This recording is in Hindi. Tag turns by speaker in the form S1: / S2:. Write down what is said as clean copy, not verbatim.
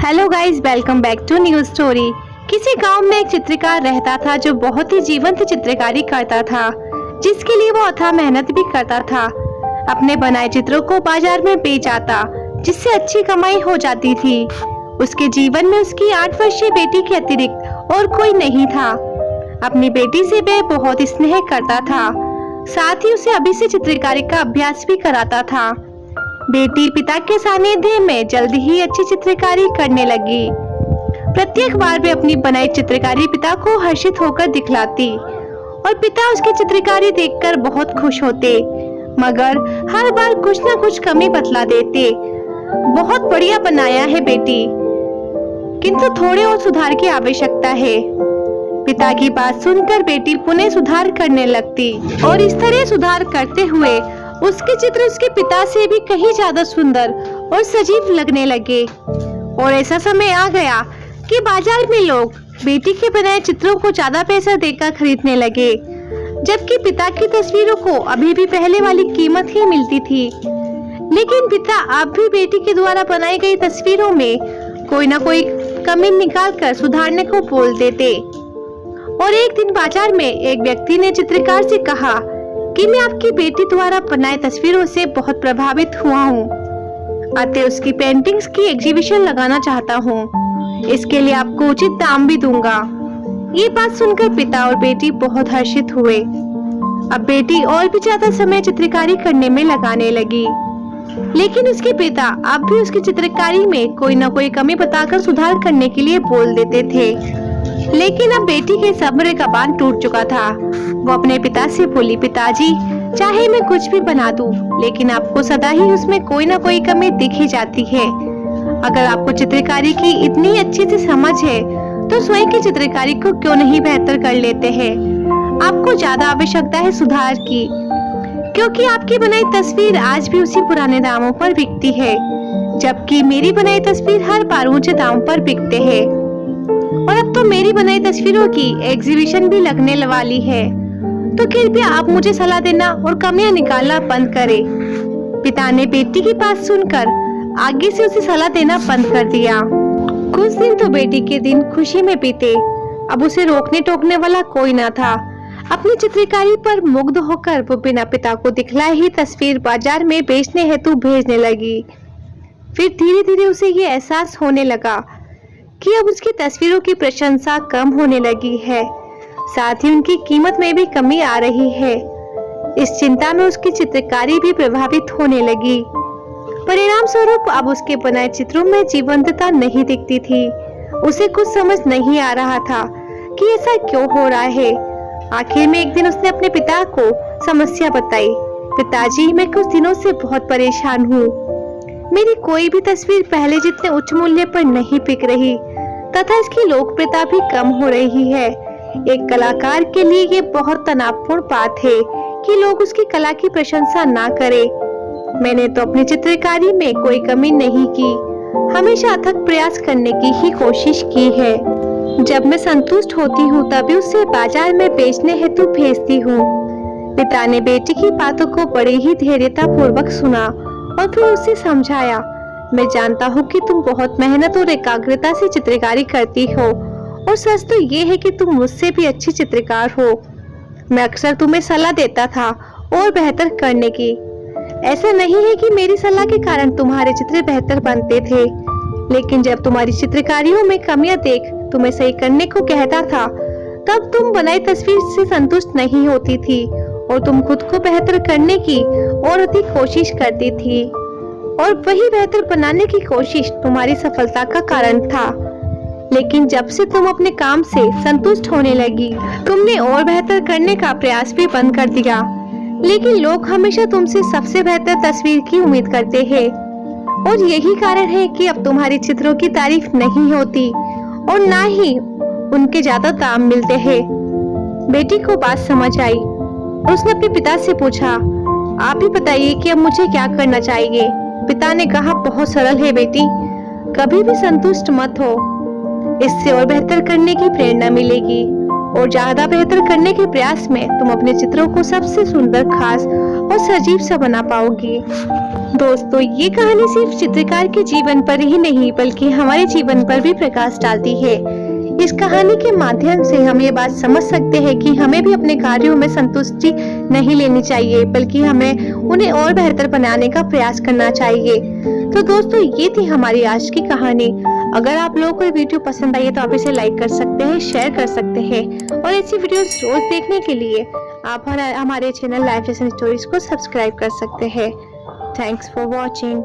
S1: Hello guys, welcome back to new story. किसी गांव में एक चित्रकार रहता था जो बहुत ही जीवंत चित्रकारी करता था, जिसके लिए वो अथाह मेहनत भी करता था। अपने बनाए चित्रों को बाजार में बेच आता, जिससे अच्छी कमाई हो जाती थी। उसके जीवन में उसकी 8 वर्षीय बेटी के अतिरिक्त और कोई नहीं था। अपनी बेटी से वह बहुत स्नेह करता था, साथ ही उसे अभी से चित्रकारी का अभ्यास भी कराता था। बेटी पिता के सानिध्य में जल्दी ही अच्छी चित्रकारी करने लगी। प्रत्येक बार वे अपनी बनाई चित्रकारी पिता को हर्षित होकर दिखलाती और पिता उसकी चित्रकारी देखकर बहुत खुश होते, मगर हर बार कुछ न कुछ कमी बतला देते। बहुत बढ़िया बनाया है बेटी, किंतु थोड़े और सुधार की आवश्यकता है। पिता की बात सुनकर बेटी पुनः सुधार करने लगती और इस तरह सुधार करते हुए उसके चित्र उसके पिता से भी कहीं ज्यादा सुंदर और सजीव लगने लगे। और ऐसा समय आ गया कि बाजार में लोग बेटी के बनाए चित्रों को ज्यादा पैसा देकर खरीदने लगे, जबकि पिता की तस्वीरों को अभी भी पहले वाली कीमत ही मिलती थी। लेकिन पिता अब भी बेटी के द्वारा बनाई गई तस्वीरों में कोई न कोई कमी निकालकर सुधारने को बोल देते। और एक दिन बाजार में एक व्यक्ति ने चित्रकार से कहा कि मैं आपकी बेटी द्वारा बनाए तस्वीरों से बहुत प्रभावित हुआ हूँ, अतः उसकी पेंटिंग्स की एग्जीबिशन लगाना चाहता हूँ। इसके लिए आपको उचित दाम भी दूंगा। ये बात सुनकर पिता और बेटी बहुत हर्षित हुए। अब बेटी और भी ज्यादा समय चित्रकारी करने में लगाने लगी, लेकिन उसके पिता अब भी उसकी चित्रकारी में कोई न कोई कमी बताकर सुधार करने के लिए बोल देते थे। लेकिन अब बेटी के सब्र का बांध टूट चुका था। वो अपने पिता से बोली, पिताजी, चाहे मैं कुछ भी बना दूं, लेकिन आपको सदा ही उसमें कोई ना कोई कमी दिख ही जाती है। अगर आपको चित्रकारी की इतनी अच्छी से समझ है, तो स्वयं की चित्रकारी को क्यों नहीं बेहतर कर लेते हैं। आपको ज्यादा आवश्यकता है सुधार की, क्योंकि आपकी बनाई तस्वीर आज भी उसी पुराने दामों पर बिकती है, जबकि मेरी बनाई तस्वीर हर बार ऊंचे दाम पर बिकते हैं। और अब तो मेरी बनाई तस्वीरों की एग्जीबिशन भी लगने वाली है, तो कृपया आप मुझे सलाह देना और कमियां निकालना बंद करें। पिता ने बेटी की बात सुनकर आगे से उसे सलाह देना बंद कर दिया। कुछ दिन तो बेटी के दिन खुशी में बीते। अब उसे रोकने टोकने वाला कोई न था। अपनी चित्रकारी पर मुग्ध होकर वो बिना पिता को दिखलाए ही तस्वीर बाजार में बेचने हेतु भेजने लगी। फिर धीरे धीरे उसे ये एहसास होने लगा कि अब उसकी तस्वीरों की प्रशंसा कम होने लगी है, साथ ही उनकी कीमत में भी कमी आ रही है। इस चिंता में उसकी चित्रकारी भी प्रभावित होने लगी। परिणाम स्वरूप अब उसके बनाए चित्रों में जीवंतता नहीं दिखती थी। उसे कुछ समझ नहीं आ रहा था कि ऐसा क्यों हो रहा है। आखिर में एक दिन उसने अपने पिता को समस्या बताई। पिताजी, मैं कुछ दिनों से बहुत परेशान हूँ। मेरी कोई भी तस्वीर पहले जितने उच्च मूल्य पर नहीं बिक रही, तथा इसकी लोकप्रियता भी कम हो रही है। एक कलाकार के लिए ये बहुत तनावपूर्ण बात है कि लोग उसकी कला की प्रशंसा ना करें। मैंने तो अपनी चित्रकारी में कोई कमी नहीं की, हमेशा अथक प्रयास करने की ही कोशिश की है। जब मैं संतुष्ट होती हूँ तभी उसे बाजार में बेचने हेतु भेजती हूँ। पिता ने बेटी की बातों को बड़ी ही धैर्यता पूर्वक सुना और फिर उसे समझाया, मैं जानता हूँ कि तुम बहुत मेहनत और एकाग्रता से चित्रकारी करती हो, और सच तो ये है कि तुम मुझसे भी अच्छी चित्रकार हो। मैं अक्सर तुम्हें सलाह देता था और बेहतर करने की। ऐसा नहीं है कि मेरी सलाह के कारण तुम्हारे चित्र बेहतर बनते थे, लेकिन जब तुम्हारी चित्रकारियों में कमियां देख तुम्हें सही करने को कहता था, तब तुम बनाई तस्वीर से संतुष्ट नहीं होती थी और तुम खुद को बेहतर करने की और अधिक कोशिश करती थी, और वही बेहतर बनाने की कोशिश तुम्हारी सफलता का कारण था। लेकिन जब से तुम अपने काम से संतुष्ट होने लगी, तुमने और बेहतर करने का प्रयास भी बंद कर दिया। लेकिन लोग हमेशा तुमसे सबसे बेहतर तस्वीर की उम्मीद करते हैं, और यही कारण है कि अब तुम्हारी चित्रों की तारीफ नहीं होती और ना ही उनके ज्यादा दाम मिलते हैं। बेटी को बात समझ आई और उसने अपने पिता से पूछा, आप ही बताइए कि अब मुझे क्या करना चाहिए। पिता ने कहा, बहुत सरल है बेटी, कभी भी संतुष्ट मत हो। इससे और बेहतर करने की प्रेरणा मिलेगी, और ज्यादा बेहतर करने के प्रयास में तुम अपने चित्रों को सबसे सुंदर, खास और सजीव सा बना पाओगे। दोस्तों, ये कहानी सिर्फ चित्रकार के जीवन पर ही नहीं बल्कि हमारे जीवन पर भी प्रकाश डालती है। इस कहानी के माध्यम से हम ये बात समझ सकते हैं कि हमें भी अपने कार्यों में संतुष्टि नहीं लेनी चाहिए, बल्कि हमें उन्हें और बेहतर बनाने का प्रयास करना चाहिए। तो दोस्तों, ये थी हमारी आज की कहानी। अगर आप लोगों को ये वीडियो पसंद आई है तो आप इसे लाइक कर सकते हैं, शेयर कर सकते हैं और ऐसी वीडियोस रोज देखने के लिए आप हमारे चैनल लाइफ लेसन स्टोरीज को सब्सक्राइब कर सकते हैं। Thanks for watching.